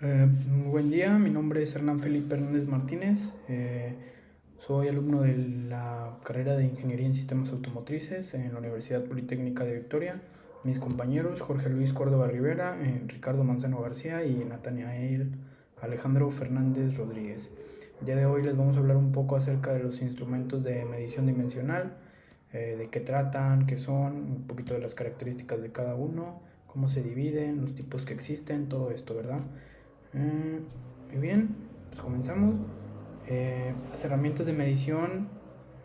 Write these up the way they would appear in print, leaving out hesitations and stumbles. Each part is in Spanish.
Buen día, mi nombre es Hernán Felipe Hernández Martínez. Soy alumno de la carrera de Ingeniería en Sistemas Automotrices en la Universidad Politécnica de Victoria. Mis compañeros Jorge Luis Córdoba Rivera, Ricardo Manzano García y Natanael Alejandro Fernández Rodríguez. El día de hoy les vamos a hablar un poco acerca de los instrumentos de medición dimensional, de qué tratan, qué son, un poquito de las características de cada uno, cómo se dividen, los tipos que existen, todo esto, ¿verdad? Muy bien, pues comenzamos. Las herramientas de medición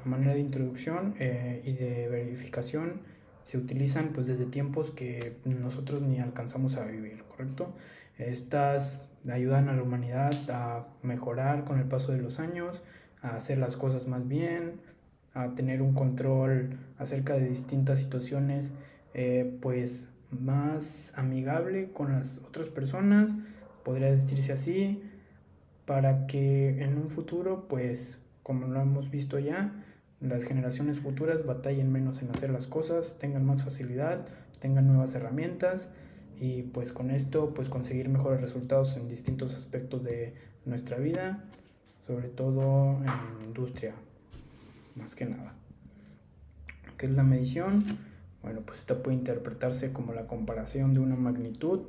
a manera de introducción y de verificación se utilizan pues desde tiempos que nosotros ni alcanzamos a vivir, ¿correcto? Estas ayudan a la humanidad a mejorar con el paso de los años, a hacer las cosas más bien, a tener un control acerca de distintas situaciones pues más amigable con las otras personas, podría decirse así, para que en un futuro, pues como lo hemos visto ya, las generaciones futuras batallen menos en hacer las cosas, tengan más facilidad, tengan nuevas herramientas y pues con esto pues conseguir mejores resultados en distintos aspectos de nuestra vida, sobre todo en industria, más que nada. ¿Qué es la medición? Bueno, pues esta puede interpretarse como la comparación de una magnitud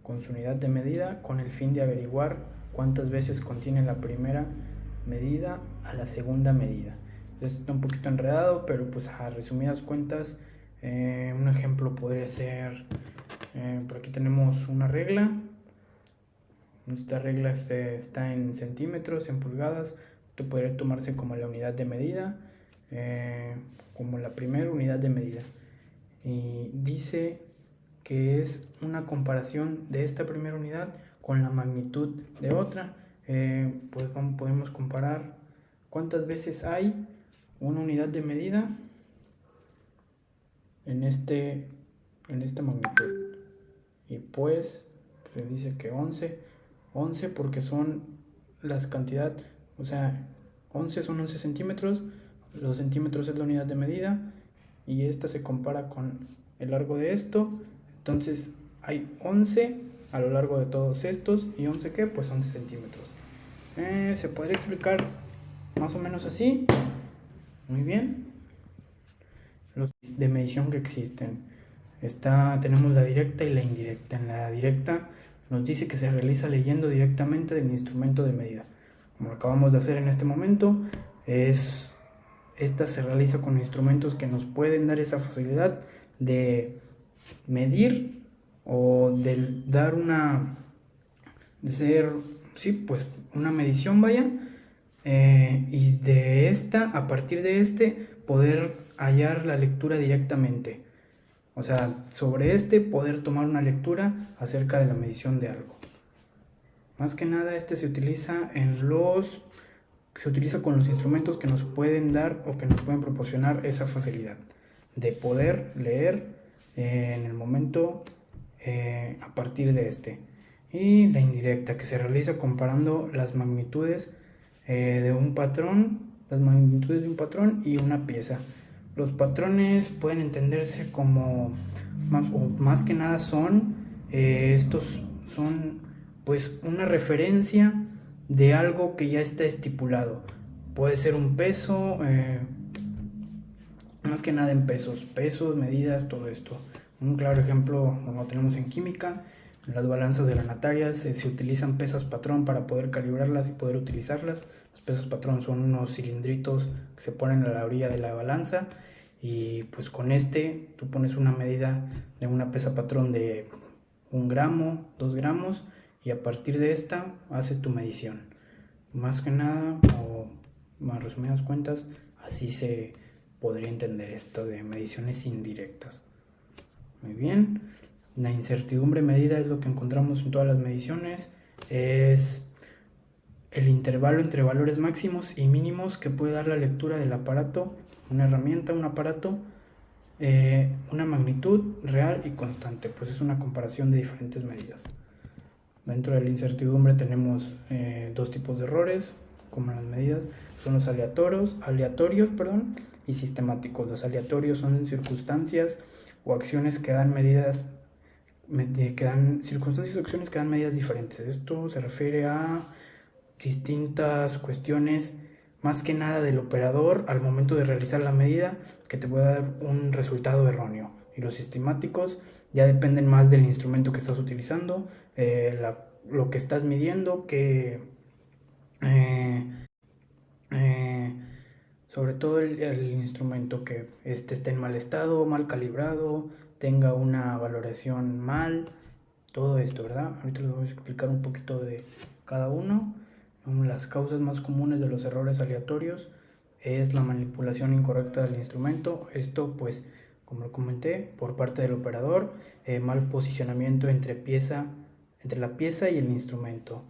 con su unidad de medida con el fin de averiguar cuántas veces contiene la primera medida a la segunda medida. Esto está un poquito enredado, pero pues a resumidas cuentas, un ejemplo podría ser, por aquí tenemos una regla. Esta regla está en centímetros, en pulgadas. Esto podría tomarse como la unidad de medida, como la primera unidad de medida. Y dice que es una comparación de esta primera unidad con la magnitud de otra. Pues podemos comparar cuántas veces hay una unidad de medida en esta magnitud. Y pues se dice que 11 porque son las cantidades, o sea, 11 son 11 centímetros, los centímetros es la unidad de medida y esta se compara con el largo de esto, entonces hay 11 a lo largo de todos estos y 11 ¿qué? Pues 11 centímetros. Se podría explicar más o menos así. Muy bien. Los de medición que existen. Tenemos la directa y la indirecta. En la directa nos dice que se realiza leyendo directamente del instrumento de medida. Como lo acabamos de hacer en este momento, esta se realiza con instrumentos que nos pueden dar esa facilidad de medir o de dar pues una medición, vaya, y de a partir de poder hallar la lectura directamente. O sea, sobre poder tomar una lectura acerca de la medición de algo. Más que nada se utiliza con los instrumentos que nos pueden dar o que nos pueden proporcionar esa facilidad de poder leer en el momento a partir de y la indirecta, que se realiza comparando las magnitudes de un patrón y una pieza. Los patrones pueden entenderse como más que nada estos son pues una referencia de algo que ya está estipulado. Puede ser un peso, más que nada en pesos, medidas, todo esto. Un claro ejemplo lo tenemos en química. En las balanzas de la nataria se utilizan pesas patrón para poder calibrarlas y poder utilizarlas. Los pesas patrón son unos cilindritos que se ponen a la orilla de la balanza y pues con tú pones una medida de una pesa patrón de 1 gramo, 2 gramos y a partir de esta haces tu medición. Más que nada, o más resumidas cuentas, así se podría entender esto de mediciones indirectas. Muy bien. La incertidumbre medida es lo que encontramos en todas las mediciones. Es el intervalo entre valores máximos y mínimos que puede dar la lectura del aparato, una herramienta, un aparato, una magnitud real y constante. Pues es una comparación de diferentes medidas. Dentro de la incertidumbre tenemos dos tipos de errores, como en las medidas, son los aleatorios, y sistemáticos. Los aleatorios son circunstancias o acciones que dan medidas que dan circunstancias o acciones que dan medidas diferentes. Esto se refiere a distintas cuestiones, más que nada del operador al momento de realizar la medida, que te puede dar un resultado erróneo. Y los sistemáticos ya dependen más del instrumento que estás utilizando, lo que estás midiendo, eh, eh, sobre todo el instrumento que esté en mal estado, mal calibrado, tenga una valoración mal, todo esto, ¿verdad? Ahorita les voy a explicar un poquito de cada uno. Las causas más comunes de los errores aleatorios es la manipulación incorrecta del instrumento. Esto, pues, como lo comenté, por parte del operador, mal posicionamiento entre la pieza y el instrumento,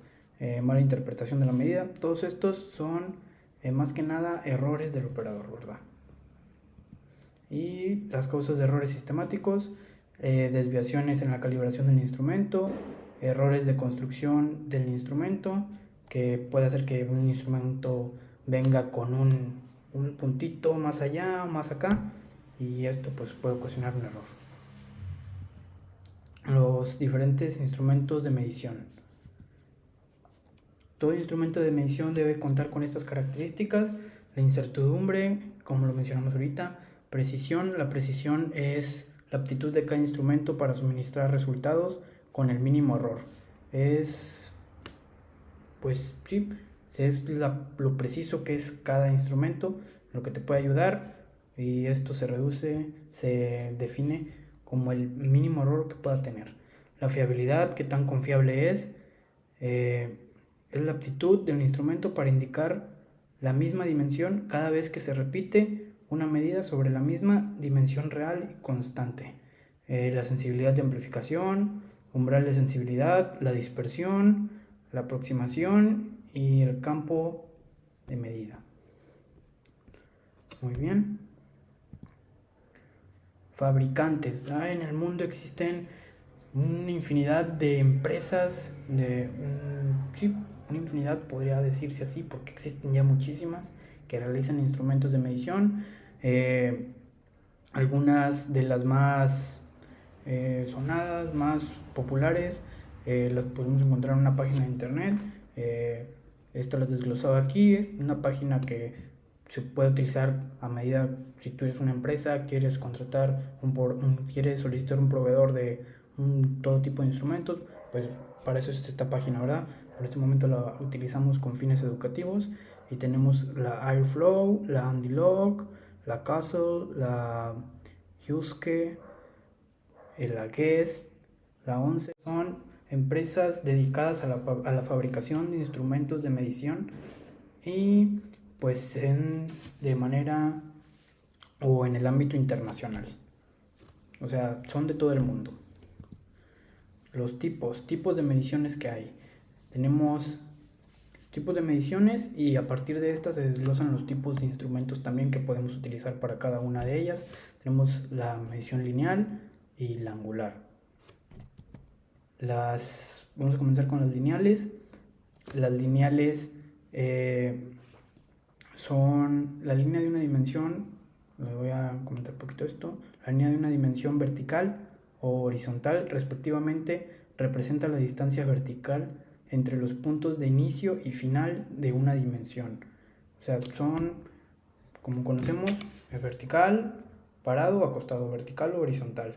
mala interpretación de la medida. Todos estos son más que nada errores del operador, ¿verdad? Y las causas de errores sistemáticos, desviaciones en la calibración del instrumento, errores de construcción del instrumento, que puede hacer que un instrumento venga con un puntito más allá, más acá, y esto pues puede ocasionar un error. Los diferentes instrumentos de medición. Todo instrumento de medición debe contar con estas características: la incertidumbre, como lo mencionamos ahorita, precisión. La precisión es la aptitud de cada instrumento para suministrar resultados con el mínimo error. Pues sí, es lo preciso que es cada instrumento, lo que te puede ayudar, y esto se define como el mínimo error que pueda tener. La fiabilidad, qué tan confiable es la aptitud del instrumento para indicar la misma dimensión cada vez que se repite una medida sobre la misma dimensión real y constante. La sensibilidad de amplificación, umbral de sensibilidad, la dispersión, la aproximación y el campo de medida. Muy bien. Fabricantes. En el mundo existen una infinidad de empresas, una infinidad podría decirse así, porque existen ya muchísimas que realizan instrumentos de medición. Algunas de las más sonadas, más populares, las podemos encontrar en una página de internet. Esto lo desglosado aquí, es una página que se puede utilizar a medida. Si tú eres una empresa, quieres contratar quieres solicitar un proveedor de todo tipo de instrumentos, pues para eso es esta página, ¿verdad? Por este momento la utilizamos con fines educativos, y tenemos la Airflow, la Andilog, la Castle, la Huske, la Guest, la ONCE. Son empresas dedicadas a la fabricación de instrumentos de medición, y pues de manera o en el ámbito internacional, o sea, son de todo el mundo. Los tipos de mediciones que hay. Tenemos tipos de mediciones, y a partir de estas se desglosan los tipos de instrumentos también que podemos utilizar para cada una de ellas. Tenemos la medición lineal y la angular. Vamos a comenzar con las lineales. Las lineales son la línea de una dimensión. Les voy a comentar un poquito esto. La línea de una dimensión vertical o horizontal, respectivamente, representa la distancia vertical entre los puntos de inicio y final de una dimensión. O sea, son, como conocemos, vertical, parado, acostado, vertical o horizontal.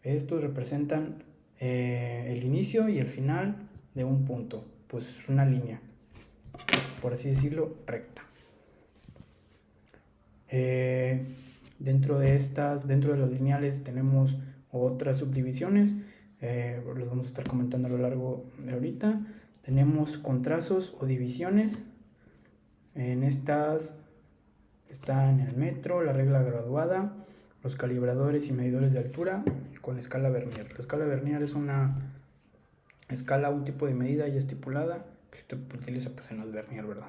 Estos representan el inicio y el final de un punto, pues una línea, por así decirlo, recta. Dentro de las lineales tenemos otras subdivisiones, los vamos a estar comentando a lo largo de ahorita. Tenemos contrastos o divisiones. En estas están el metro, la regla graduada, los calibradores y medidores de altura con escala Vernier. La escala Vernier es una escala, un tipo de medida ya estipulada que se utiliza pues en el Vernier, ¿verdad?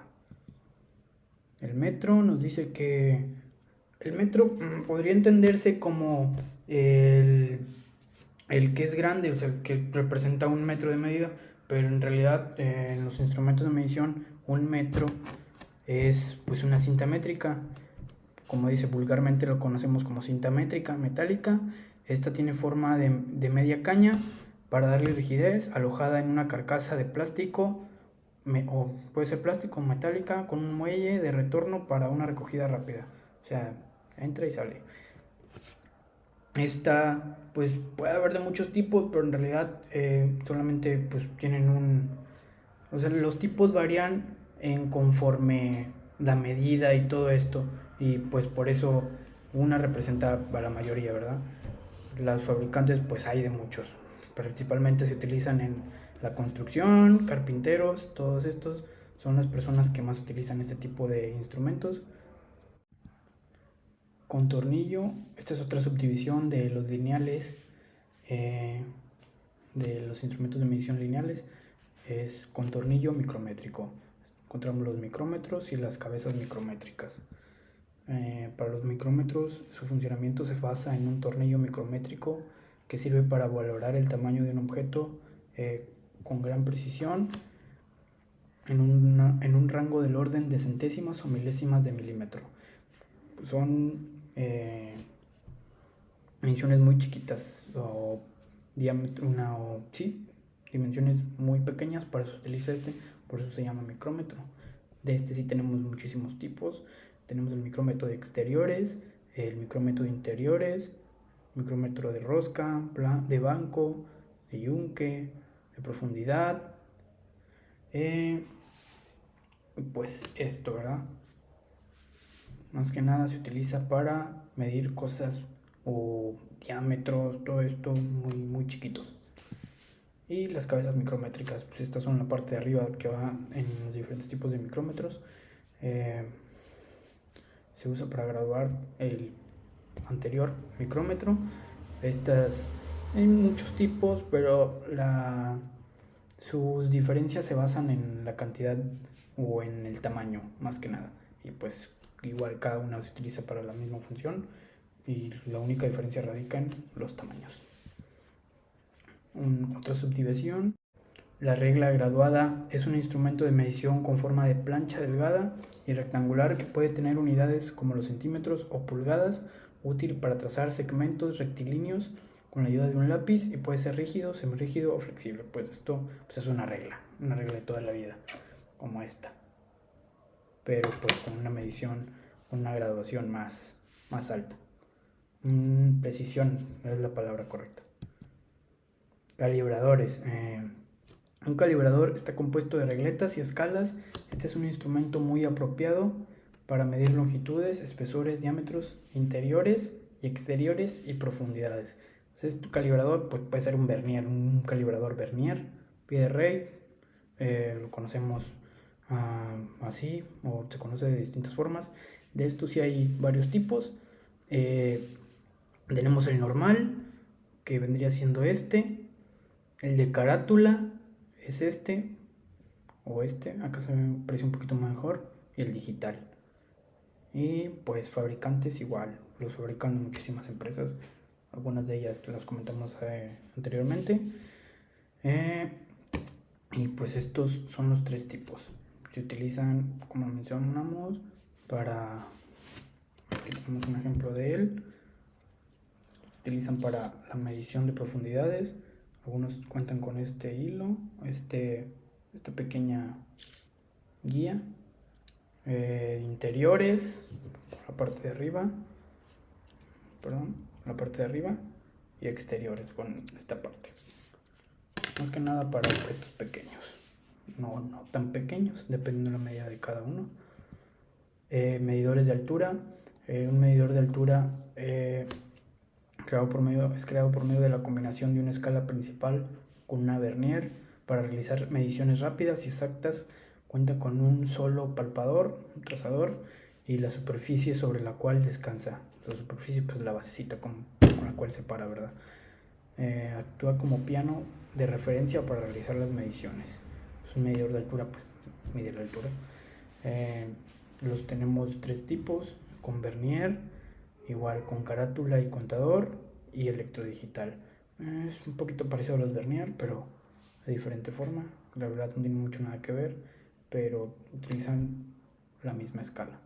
El metro nos dice que el metro podría entenderse como el que es grande, o sea, el que representa un metro de medida, pero en realidad en los instrumentos de medición un metro es pues una cinta métrica. Como dice, vulgarmente lo conocemos como cinta métrica metálica. Esta tiene forma de media caña para darle rigidez, alojada en una carcasa de plástico o puede ser plástico o metálica con un muelle de retorno para una recogida rápida. O sea, entra y sale. Esta, pues puede haber de muchos tipos, pero en realidad solamente pues tienen o sea, los tipos varían en conforme la medida y todo esto. Y pues por eso una representa a la mayoría, ¿verdad? Las fabricantes pues hay de muchos. Principalmente se utilizan en la construcción, carpinteros, todos estos son las personas que más utilizan este tipo de instrumentos. Con tornillo, esta es otra subdivisión de los lineales, eh, de los instrumentos de medición lineales, es con tornillo micrométrico. Encontramos los micrómetros y las cabezas micrométricas. Para los micrómetros, su funcionamiento se basa en un tornillo micrométrico que sirve para valorar el tamaño de un objeto con gran precisión en un rango del orden de centésimas o milésimas de milímetro. Son dimensiones muy chiquitas o dimensiones muy pequeñas, para eso se utiliza por eso se llama micrómetro. De este sí tenemos muchísimos tipos. Tenemos el micrómetro de exteriores, el micrómetro de interiores, micrómetro de rosca, de banco, de yunque, de profundidad. Pues esto, ¿verdad? Más que nada se utiliza para medir cosas o diámetros, todo esto muy, muy chiquitos. Y las cabezas micrométricas, pues estas son la parte de arriba que va en los diferentes tipos de micrómetros. Se usa para graduar el anterior micrómetro. Estas hay muchos tipos, pero sus diferencias se basan en la cantidad o en el tamaño, más que nada. Y pues igual cada una se utiliza para la misma función y la única diferencia radica en los tamaños. Otra subdivisión. La regla graduada es un instrumento de medición con forma de plancha delgada y rectangular que puede tener unidades como los centímetros o pulgadas, útil para trazar segmentos rectilíneos con la ayuda de un lápiz y puede ser rígido, semirrígido o flexible. Pues esto pues es una regla de toda la vida, como esta. Pero pues con una medición, una graduación más alta. Precisión es la palabra correcta. Calibradores. Un calibrador está compuesto de regletas y escalas. Este es un instrumento muy apropiado para medir longitudes, espesores, diámetros interiores y exteriores y profundidades. Entonces, tu calibrador pues, puede ser un vernier, un calibrador vernier, pie de rey, lo conocemos así, o se conoce de distintas formas. De estos sí hay varios tipos. Tenemos el normal, que vendría siendo este, el de carátula es este o acá se me parece un poquito mejor, y el digital. Y pues fabricantes igual, los fabrican muchísimas empresas, algunas de ellas las comentamos anteriormente. Y pues estos son los tres tipos. Se utilizan, como mencionamos, para, aquí tenemos un ejemplo de él, se utilizan para la medición de profundidades. Algunos cuentan con este hilo, esta pequeña guía. Interiores, la parte de arriba, y exteriores con esta parte. Más que nada para objetos pequeños, no tan pequeños, dependiendo de la medida de cada uno. Medidores de altura. Un medidor de altura es creado por medio de la combinación de una escala principal con una vernier para realizar mediciones rápidas y exactas. Cuenta con un solo palpador, un trazador, y la superficie sobre la cual descansa. La superficie, pues la basecita con la cual se para, ¿verdad? Actúa como piano de referencia para realizar las mediciones. Es un medidor de altura, pues mide la altura. Los tenemos tres tipos: con vernier, igual con carátula y contador, y electrodigital. Es un poquito parecido a los vernier, pero de diferente forma. La verdad no tiene mucho nada que ver, pero utilizan la misma escala.